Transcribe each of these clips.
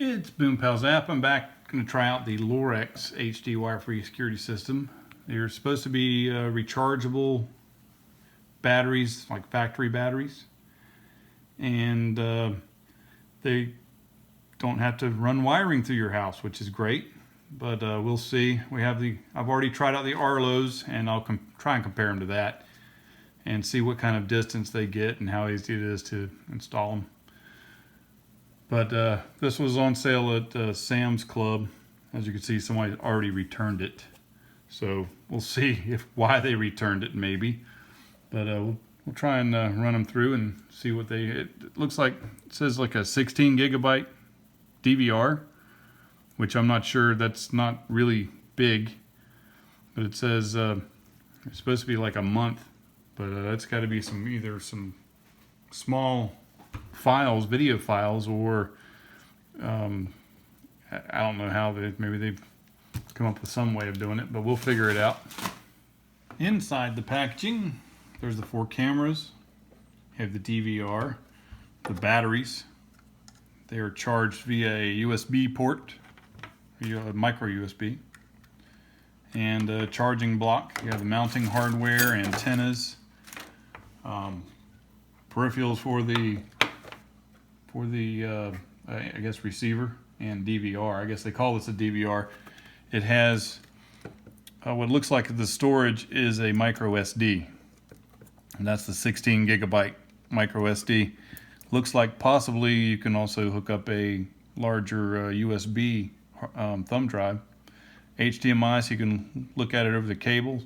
It's Boom Pals app. I'm back going to try out the Lorex HD wire-free security system. They're supposed to be rechargeable batteries, like factory batteries, and they don't have to run wiring through your house, which is great. But we'll see. I've already tried out the Arlos, and I'll try and compare them to that and see what kind of distance they get and how easy it is to install them. But this was on sale at Sam's Club. As you can see, somebody already returned it. So we'll see why they returned it, maybe. But we'll try and run them through and see what it looks like. It says like a 16 gigabyte DVR, which I'm not sure, that's not really big. But it says it's supposed to be like a month. But that's got to be either some small files, video files, or I don't know how maybe they've come up with some way of doing it, but we'll figure it out. Inside the packaging, there's the 4 cameras. You have the DVR, the batteries. They are charged via a USB port, a micro USB, and a charging block. You have the mounting hardware, antennas, peripherals for the I guess receiver, and DVR. I guess they call this a DVR. It has what looks like the storage is a micro SD, and that's the 16 gigabyte micro SD. Looks like possibly you can also hook up a larger USB thumb drive. HDMI, so you can look at it over the cable.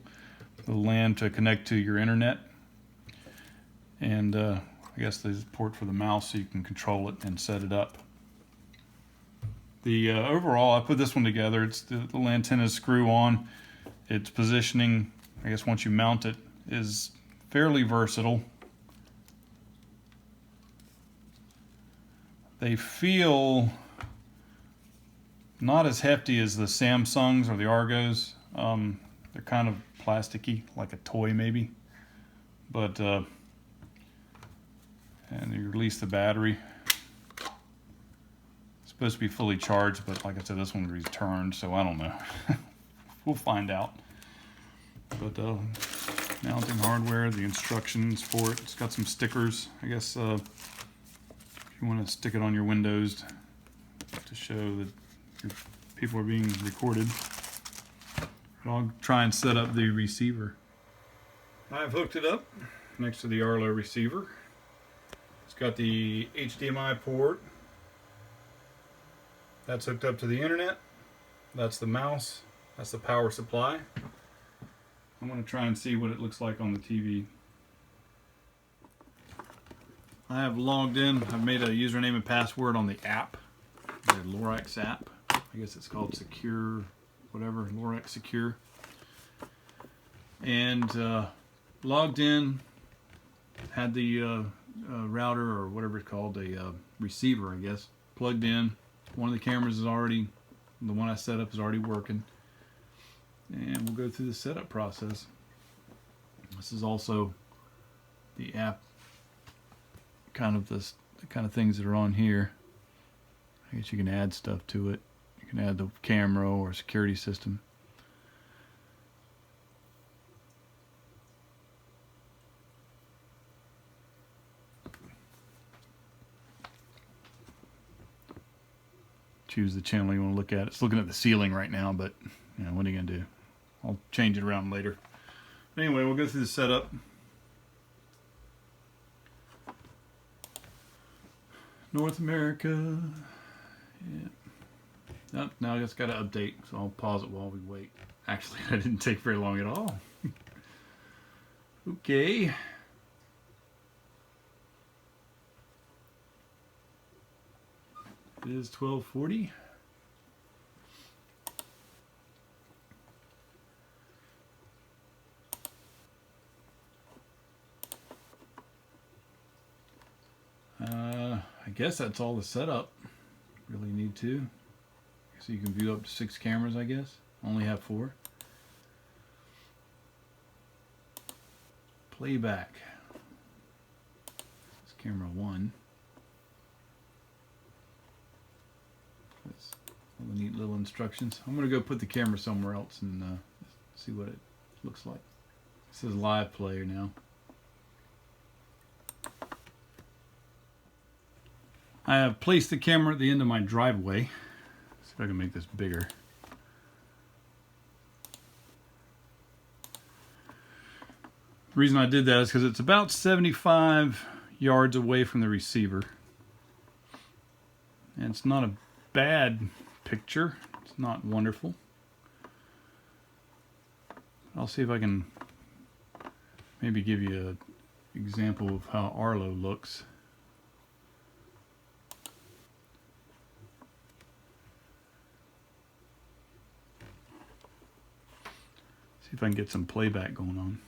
The LAN to connect to your internet, and I guess there's a port for the mouse so you can control it and set it up. The overall, I put this one together. It's the antennas screw on. Its positioning, I guess once you mount it, is fairly versatile. They feel not as hefty as the Samsungs or the Argos. They're kind of plasticky, like a toy maybe. But and you release the battery. It's supposed to be fully charged, but like I said, this one returned, so I don't know. We'll find out. But mounting hardware, the instructions for it. It's got some stickers. I guess if you want to stick it on your windows to show that your people are being recorded. But I'll try and set up the receiver. I've hooked it up next to the Arlo receiver. It's got the HDMI port. That's hooked up to the internet. That's the mouse. That's the power supply. I'm going to try and see what it looks like on the TV. I have logged in. I've made a username and password on the app, the Lorex app. I guess it's called Secure, whatever, Lorex Secure. And logged in, had the router or whatever it's called, a receiver, I guess, plugged in. One of the cameras is already, the one I set up is already working. And we'll go through the setup process. This is also the app, the kind of things that are on here. I guess you can add stuff to it. You can add the camera or security system. Choose the channel you want to look at. It's looking at the ceiling right now, but you know, what are you going to do? I'll change it around later. Anyway, we'll go through the setup. North America. Yeah. Oh, now I just got to update, so I'll pause it while we wait. Actually, that didn't take very long at all. Okay. It is 12:40. I guess that's all the setup. Really need to. So you can view up to 6 cameras, I guess. Only have 4. Playback. It's camera 1. little instructions. I'm going to go put the camera somewhere else and see what it looks like. This is live player now. I have placed the camera at the end of my driveway. See if I can make this bigger. The reason I did that is because it's about 75 yards away from the receiver. And it's not a bad picture. It's not wonderful. I'll see if I can maybe give you an example of how Arlo looks. See if I can get some playback going on.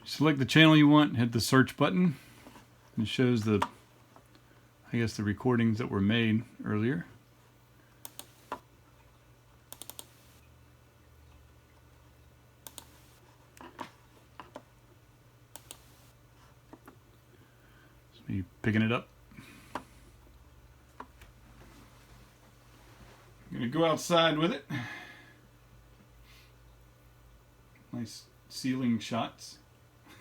Select the channel you want, hit the search button. It shows the, I guess, the recordings that were made earlier. It's me picking it up. I'm gonna go outside with it. Nice ceiling shots.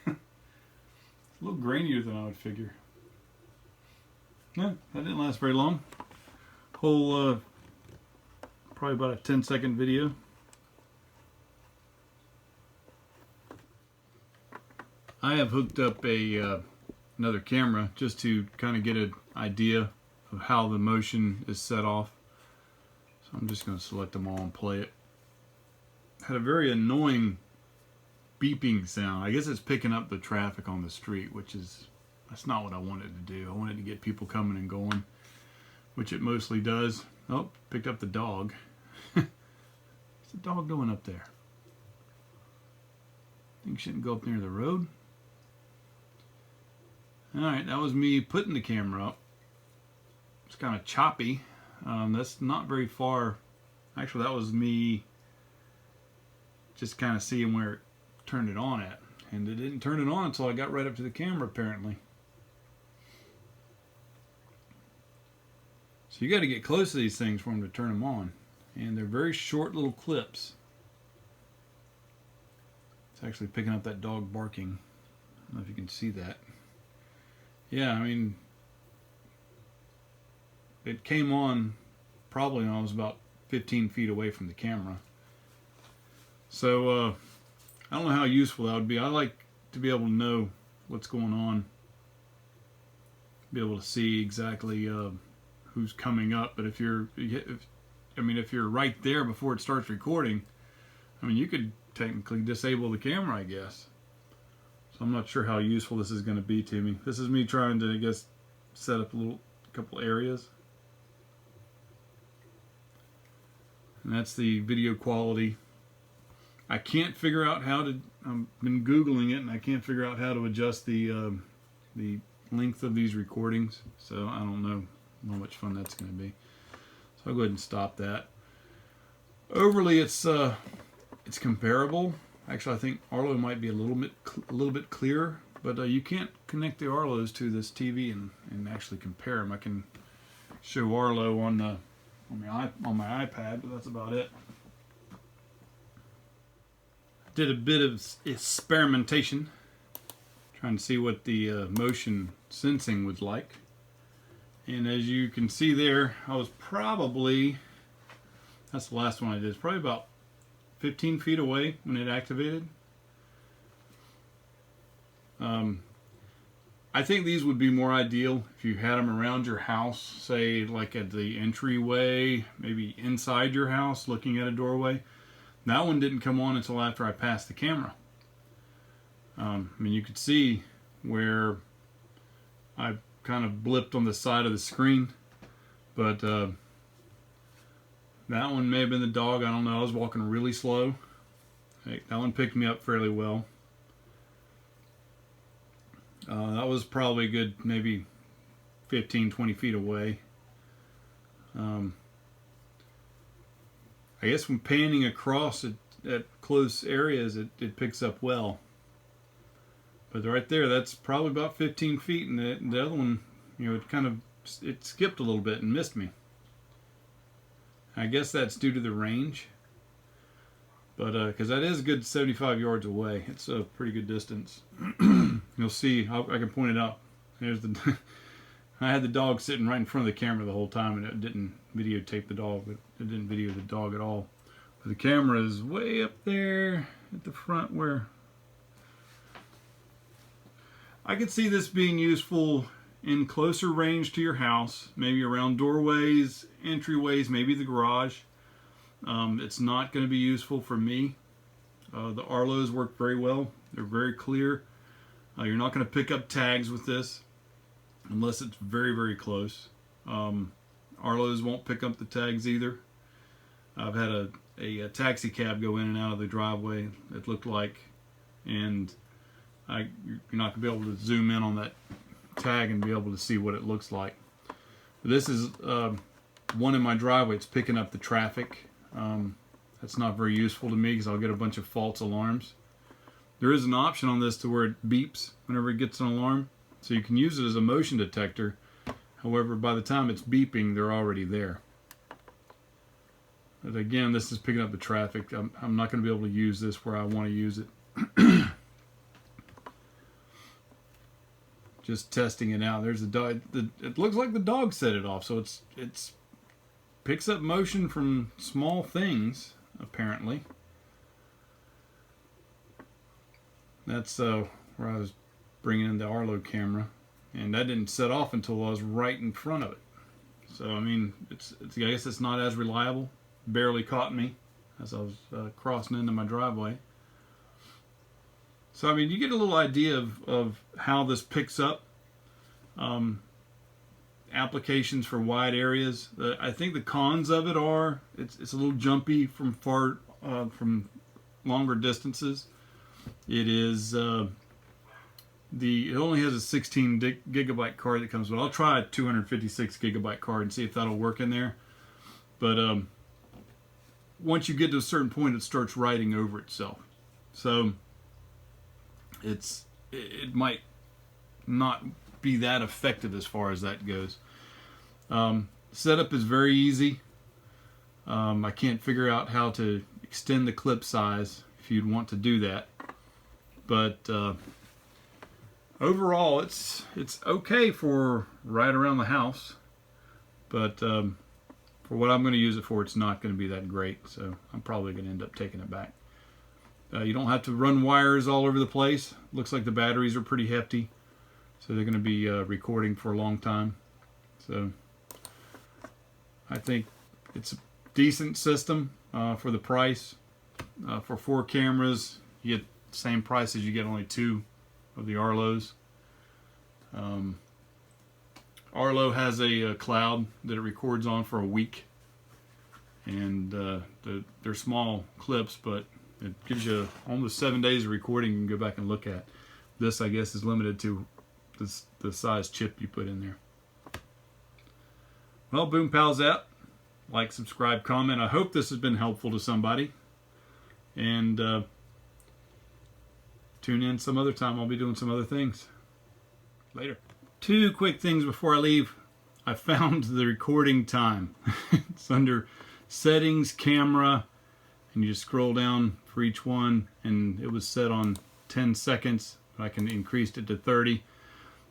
A little grainier than I would figure. No, that didn't last very long. Whole, probably about a 10-second video. I have hooked up a another camera just to kind of get an idea of how the motion is set off. So I'm just going to select them all and play it. Had a very annoying beeping sound. I guess it's picking up the traffic on the street, which is, that's not what I wanted to do. I wanted to get people coming and going, which it mostly does. Oh, picked up the dog. What's the dog doing up there? Think shouldn't go up near the road. Alright, that was me putting the camera up. It's kind of choppy. That's not very far. Actually, that was me just kind of seeing where it turned it on at, and it didn't turn it on until I got right up to the camera, apparently. So you got to get close to these things for them to turn them on, and they're very short little clips. It's actually picking up that dog barking. I don't know if you can see that. Yeah, I mean, it came on probably when I was about 15 feet away from the camera. So I don't know how useful that would be. I like to be able to know what's going on, be able to see exactly who's coming up. But if you're right there before it starts recording, I mean, you could technically disable the camera, I guess. So I'm not sure how useful this is going to be to me. This is me trying to, I guess, set up a couple areas. And that's the video quality. I can't figure out how to, I've been Googling it, and I can't figure out how to adjust the length of these recordings. So I don't know how much fun that's going to be. So I'll go ahead and stop that. Overly, it's comparable. Actually, I think Arlo might be a little bit clearer, but you can't connect the Arlos to this TV and actually compare them. I can show Arlo on my iPad, but that's about it. Did a bit of experimentation, trying to see what the motion sensing was like. And as you can see there, I was probably, that's the last one I did, it's probably about 15 feet away when it activated. I think these would be more ideal if you had them around your house, say like at the entryway, maybe inside your house looking at a doorway. That one didn't come on until after I passed the camera. I mean, you could see where I kind of blipped on the side of the screen, but that one may have been the dog. I don't know. I was walking really slow. Hey, that one picked me up fairly well. That was probably a good maybe 15-20 feet away. I guess when panning across at close areas, it picks up well. But right there, that's probably about 15 feet, and the other one, you know, it skipped a little bit and missed me. I guess that's due to the range. But because that is a good 75 yards away, it's a pretty good distance. You'll see, I can point it out. There's the. I had the dog sitting right in front of the camera the whole time, and it didn't videotape the dog, but it didn't video the dog at all. But the camera is way up there at the front where I could see this being useful in closer range to your house, maybe around doorways, entryways, maybe the garage. It's not going to be useful for me. The Arlos work very well. They're very clear. You're not going to pick up tags with this unless it's very, very close. Arlos won't pick up the tags either. I've had a taxi cab go in and out of the driveway, it looked like, and you're not going to be able to zoom in on that tag and be able to see what it looks like. But this is one in my driveway. It's picking up the traffic. That's not very useful to me because I'll get a bunch of false alarms. There is an option on this to where it beeps whenever it gets an alarm, so you can use it as a motion detector. However, by the time it's beeping, they're already there. But again, this is picking up the traffic. I'm not going to be able to use this where I want to use it. Just testing it out. There's a dog. It looks like the dog set it off, so it's picks up motion from small things, apparently. That's where I was bringing in the Arlo camera, and that didn't set off until I was right in front of it. So I mean, I guess it's not as reliable. Barely caught me as I was crossing into my driveway. So I mean, you get a little idea of how this picks up. Applications for wide areas. I think the cons of it are it's a little jumpy from longer distances. It is it only has a 16 gigabyte card that comes with it. I'll try a 256 gigabyte card and see if that'll work in there. But once you get to a certain point, it starts writing over itself. So it might not be that effective as far as that goes. Setup is very easy. I can't figure out how to extend the clip size if you'd want to do that, but overall it's okay for right around the house, but for what I'm going to use it for, it's not going to be that great, so I'm probably going to end up taking it back. You don't have to run wires all over the place. Looks like the batteries are pretty hefty, so they're going to be recording for a long time. So I think it's a decent system for the price. For 4 cameras, you get the same price as you get only 2 of the Arlos. Arlo has a cloud that it records on for a week, and they're small clips, but it gives you almost 7 days of recording you can go back and look at. This, I guess, is limited to the size chip you put in there. Well, Boom Pal's out. Like, subscribe, comment. I hope this has been helpful to somebody. And tune in some other time. I'll be doing some other things. Later. 2 quick things before I leave. I found the recording time. It's under Settings, Camera, and you just scroll down for each one, and it was set on 10 seconds. I can increase it to 30.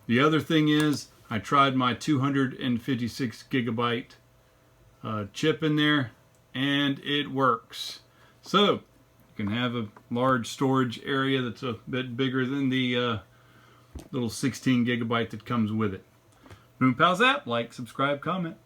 The other thing is, I tried my 256 gigabyte chip in there, and it works. So you can have a large storage area that's a bit bigger than the little 16 gigabyte that comes with it. Boom Pal's app. Like, subscribe, comment.